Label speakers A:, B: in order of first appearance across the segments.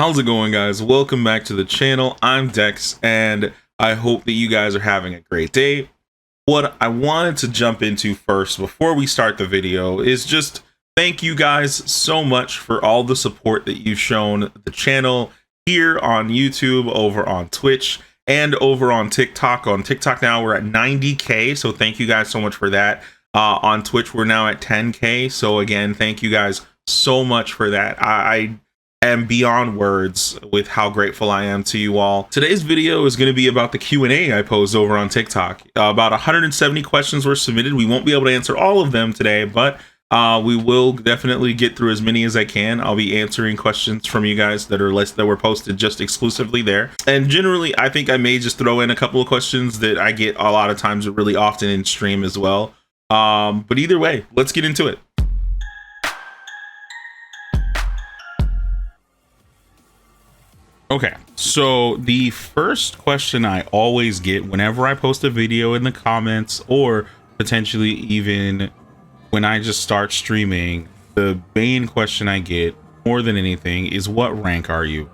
A: How's it going, guys? Welcome back to the channel. I'm Dex, and I hope that you guys are having a great day. What I wanted to jump into first before we start the video is just thank you guys so much for all the support that you've shown the channel here on YouTube, over on Twitch, and over on TikTok. On TikTok now we're at 90K, so thank you guys so much for that. On Twitch we're now at 10K, so again, thank you guys so much for that. I am beyond words with how grateful I am to you all. Today's video is going to be about the Q&A I posed over on TikTok. About 170 questions were submitted. We won't be able to answer all of them today, but we will definitely get through as many as I can. I'll be answering questions from you guys that were posted just exclusively there. And generally, I think I may just throw in a couple of questions that I get a lot of times really often in stream as well. But either way, let's get into it. Okay, so the first question I always get whenever I post a video in the comments, or potentially even when I just start streaming, the main question I get more than anything is, what rank are you?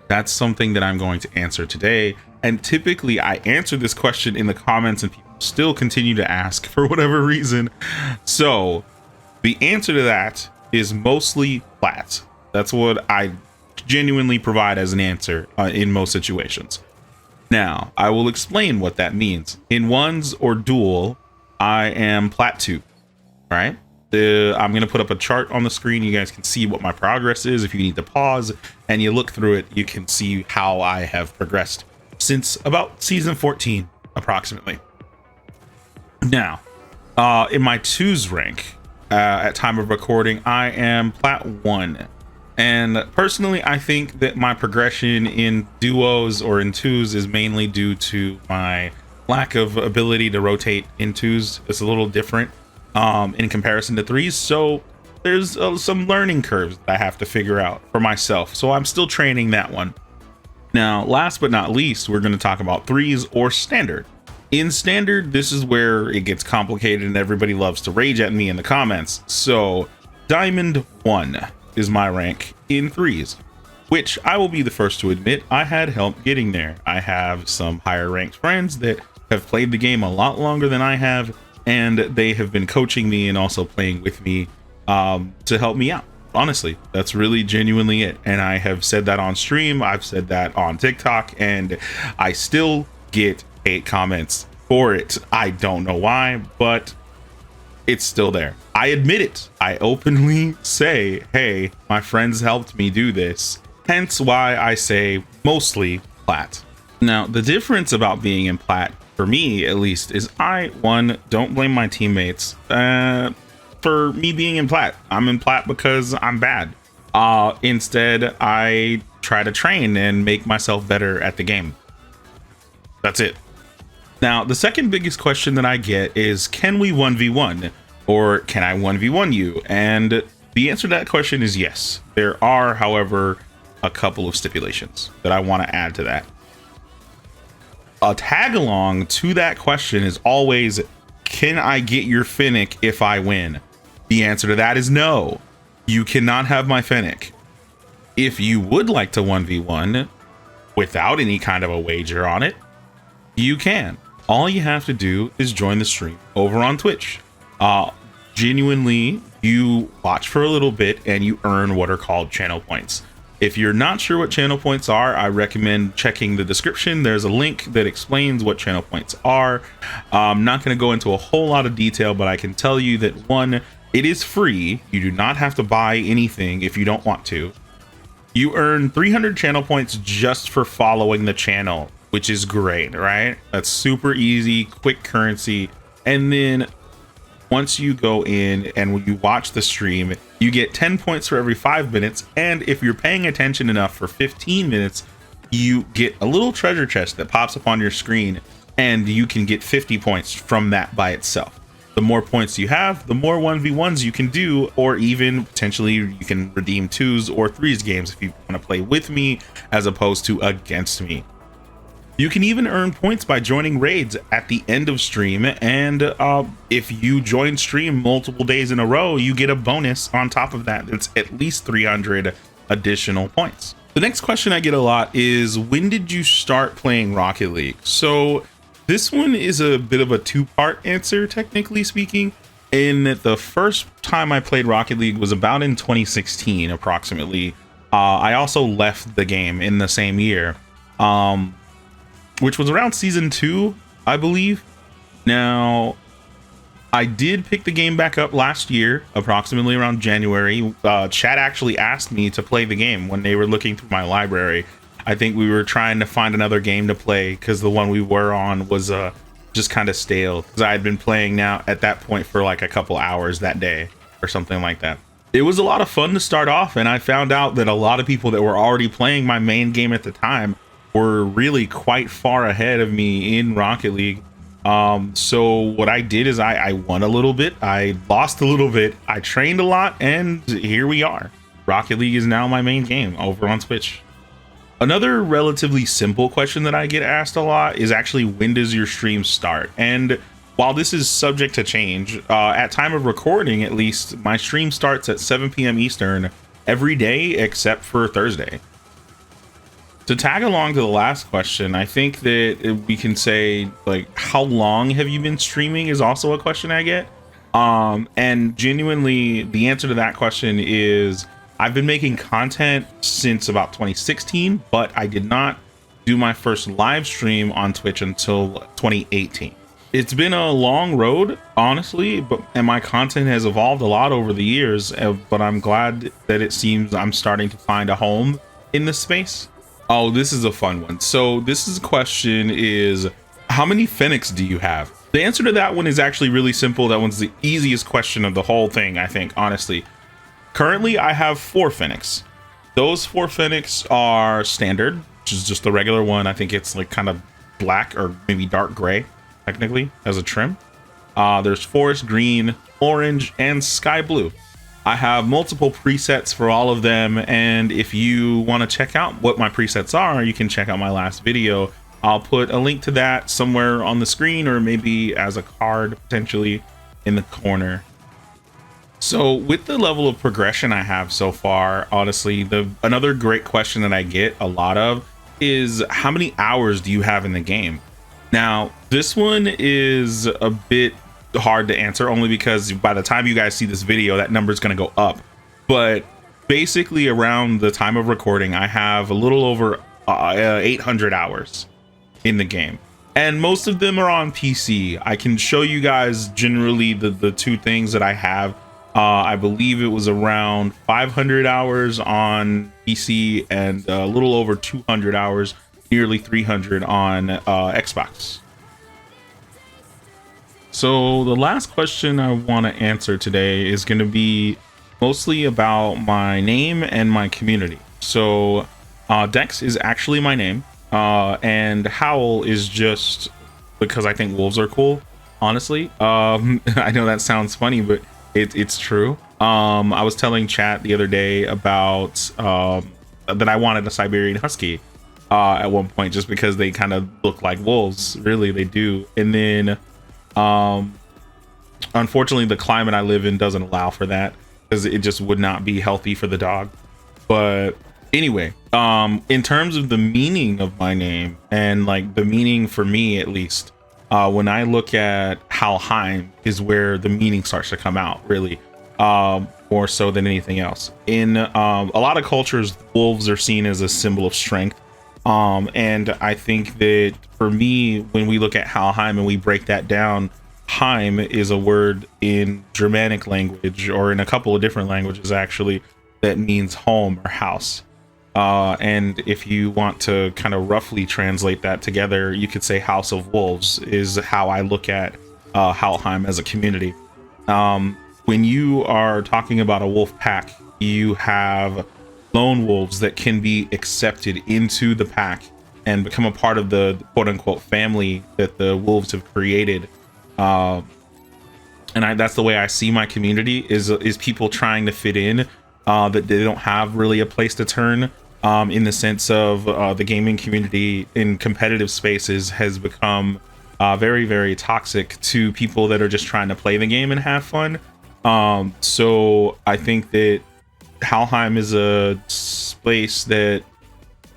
A: That's something that I'm going to answer today. And typically I answer this question in the comments and people still continue to ask for whatever reason. So the answer to that is mostly plat. That's what I genuinely provide as an answer in most situations. Now, I will explain what that means. In ones or dual, I am plat 2, right? I'm going to put up a chart on the screen. You guys can see what my progress is. If you need to pause and you look through it, you can see how I have progressed since about season 14, approximately. Now, in my 2s rank, at time of recording, I am plat 1. And personally, I think that my progression in duos or in 2s is mainly due to my lack of ability to rotate in 2s. It's a little different in comparison to 3s. So there's some learning curves that I have to figure out for myself. So I'm still training that one. Now, last but not least, we're going to talk about 3s or standard. In standard, this is where it gets complicated and everybody loves to rage at me in the comments. So Diamond 1 is my rank in 3s, which I will be the first to admit I had help getting there. I have some higher ranked friends that have played the game a lot longer than I have, and they have been coaching me and also playing with me to help me out. Honestly, that's really genuinely it. And I have said that on stream, I've said that on TikTok, and I still get hate comments for it. I don't know why, but it's still there. I admit it. I openly say, hey, my friends helped me do this. Hence why I say mostly plat. Now, the difference about being in plat, for me at least, is one, don't blame my teammates for me being in plat. I'm in plat because I'm bad. Instead, I try to train and make myself better at the game. That's it. Now, the second biggest question that I get is, can we 1v1? Or can I 1v1 you? And the answer to that question is yes. There are, however, a couple of stipulations that I want to add to that. A tag along to that question is always, can I get your Fennec if I win? The answer to that is no. You cannot have my Fennec. If you would like to 1v1 without any kind of a wager on it, you can. All you have to do is join the stream over on Twitch. Genuinely, you watch for a little bit and you earn what are called channel points. If you're not sure what channel points are, I recommend checking the description. There's a link that explains what channel points are. I'm not going to go into a whole lot of detail, but I can tell you that 1, it is free. You do not have to buy anything if you don't want to. You earn 300 channel points just for following the channel, which is great, right? That's super easy, quick currency. And then once you go in and when you watch the stream, you get 10 points for every 5 minutes. And if you're paying attention enough for 15 minutes, you get a little treasure chest that pops up on your screen, and you can get 50 points from that by itself. The more points you have, the more 1v1s you can do, or even potentially you can redeem 2s or 3s games if you want to play with me as opposed to against me. You can even earn points by joining raids at the end of stream, and if you join stream multiple days in a row, you get a bonus on top of that. It's at least 300 additional points. The next question I get a lot is, when did you start playing Rocket League? So this one is a bit of a two-part answer, technically speaking, in that the first time I played Rocket League was about in 2016, approximately. I also left the game in the same year, which was around season 2, I believe. Now, I did pick the game back up last year, approximately around January. Chat actually asked me to play the game when they were looking through my library. I think we were trying to find another game to play because the one we were on was just kind of stale, because I had been playing now at that point for like a couple hours that day or something like that. It was a lot of fun to start off, and I found out that a lot of people that were already playing my main game at the time were really quite far ahead of me in Rocket League. So what I did is I won a little bit, I lost a little bit, I trained a lot, and here we are. Rocket League is now my main game over on Twitch. Another relatively simple question that I get asked a lot is actually, when does your stream start? And while this is subject to change, at time of recording at least, my stream starts at 7 p.m. Eastern every day except for Thursday. To tag along to the last question, I think that we can say, like, how long have you been streaming is also a question I get. And genuinely, the answer to that question is, I've been making content since about 2016, but I did not do my first live stream on Twitch until 2018. It's been a long road, honestly, and my content has evolved a lot over the years, but I'm glad that it seems I'm starting to find a home in this space. Oh, this is a fun one. So question is, how many Fenix do you have? The answer to that one is actually really simple. That one's the easiest question of the whole thing, I think, honestly. Currently, I have 4 Fenix. Those 4 Fenix are standard, which is just the regular one. I think it's like kind of black or maybe dark gray, technically, as a trim. There's forest green, orange, and sky blue. I have multiple presets for all of them, and if you want to check out what my presets are, you can check out my last video. I'll put a link to that somewhere on the screen, or maybe as a card potentially in the corner. So with the level of progression I have so far, honestly, another great question that I get a lot of is, how many hours do you have in the game? Now, this one is a bit hard to answer, only because by the time you guys see this video, that number is going to go up. But basically, around the time of recording, I have a little over 800 hours in the game, and most of them are on PC. I can show you guys generally the two things that I have. I believe it was around 500 hours on PC and a little over 200 hours, nearly 300 on Xbox. So the last question I want to answer today is going to be mostly about my name and my community. So Dex is actually my name, and Howl is just because I think wolves are cool, honestly. I know that sounds funny, but it's true. I was telling chat the other day about that I wanted a Siberian Husky at one point, just because they kind of look like wolves. Really, they do. And then unfortunately, the climate I live in doesn't allow for that, because it just would not be healthy for the dog. But anyway, in terms of the meaning of my name, and like the meaning for me at least, when I look at Halheim is where the meaning starts to come out, really, more so than anything else. In a lot of cultures, wolves are seen as a symbol of strength. And I think that for me, when we look at Halheim and we break that down, Heim is a word in Germanic language, or in a couple of different languages actually, that means home or house. And if you want to kind of roughly translate that together, you could say House of Wolves is how I look at Halheim as a community. When you are talking about a wolf pack, you have lone wolves that can be accepted into the pack and become a part of the quote-unquote family that the wolves have created. And that's the way I see my community, is people trying to fit in, that they don't have really a place to turn, in the sense of the gaming community in competitive spaces has become very, very toxic to people that are just trying to play the game and have fun. So I think that Halheim is a space that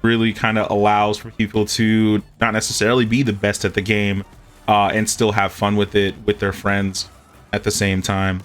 A: really kind of allows for people to not necessarily be the best at the game and still have fun with it with their friends at the same time.